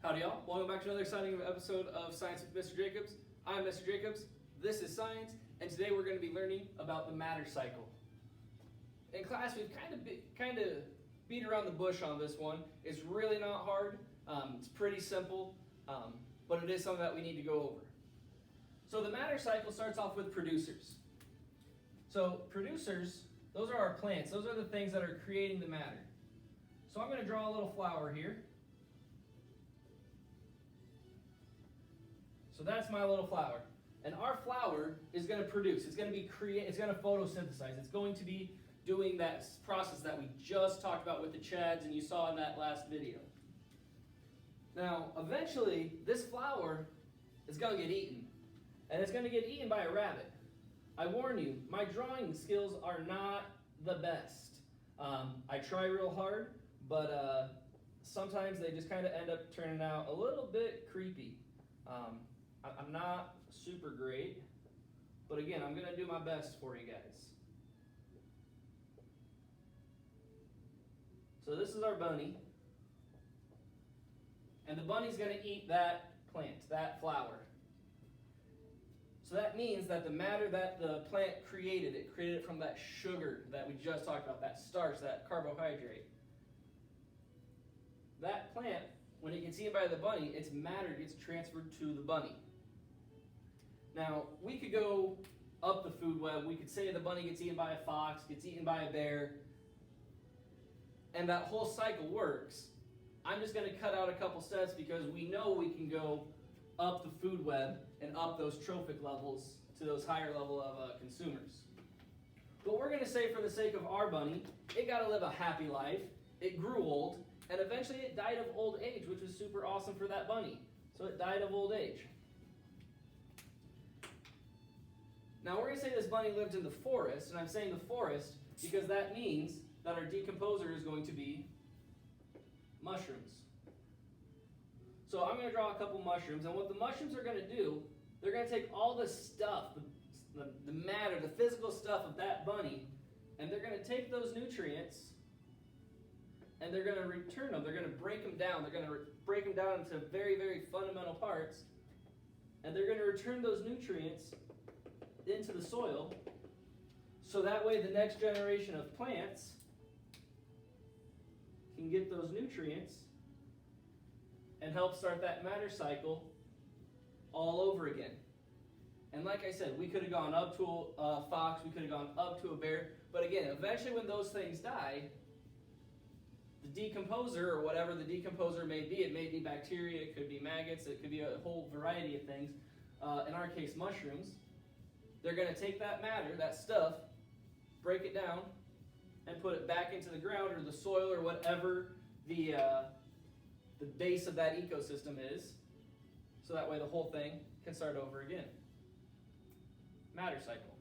Howdy y'all, welcome back to another exciting episode of Science with Mr. Jacobs. I'm Mr. Jacobs, this is Science, and today we're going to be learning about the matter cycle. In class we've kind of beat around the bush on this one. It's really not hard, it's pretty simple, but it is something that we need to go over. So the matter cycle starts off with producers. So producers, those are our plants, those are the things that are creating the matter. So I'm going to draw a little flower here. So that's my little flower. And our flower is going to produce. It's going to it's going to photosynthesize. It's going to be doing that process that we just talked about with the chads and you saw in that last video. Now, eventually, this flower is going to get eaten. And it's going to get eaten by a rabbit. I warn you, my drawing skills are not the best. I try real hard, but sometimes they just kind of end up turning out a little bit creepy. I'm not super great, but again, I'm going to do my best for you guys. So this is our bunny, and the bunny's going to eat that plant, that flower. So that means that the matter that the plant created, it created it from that sugar that we just talked about, that starch, that carbohydrate. That plant, when it gets eaten by the bunny, its matter gets transferred to the bunny. Now, we could go up the food web. We could say the bunny gets eaten by a fox, gets eaten by a bear, and that whole cycle works. I'm just going to cut out a couple steps because we know we can go up the food web and up those trophic levels to those higher level of consumers. But we're going to say for the sake of our bunny, it got to live a happy life, it grew old, and eventually it died of old age, which was super awesome for that bunny. So it died of old age. Now we're going to say this bunny lived in the forest, and I'm saying the forest because that means that our decomposer is going to be mushrooms. So I'm going to draw a couple mushrooms, and what the mushrooms are going to do, they're going to take all the stuff, the matter, the physical stuff of that bunny, and they're going to take those nutrients and they're going to return them. They're going to break them down. They're going to break them down into very, very fundamental parts, and they're going to return those nutrients into the soil, so that way the next generation of plants can get those nutrients and help start that matter cycle all over again. And like I said, we could have gone up to a fox, we could have gone up to a bear, but again, eventually when those things die, the decomposer, or whatever the decomposer may be, it may be bacteria, it could be maggots, it could be a whole variety of things, in our case mushrooms, they're going to take that matter, that stuff, break it down, and put it back into the ground or the soil or whatever the base of that ecosystem is, so that way the whole thing can start over again. Matter cycle.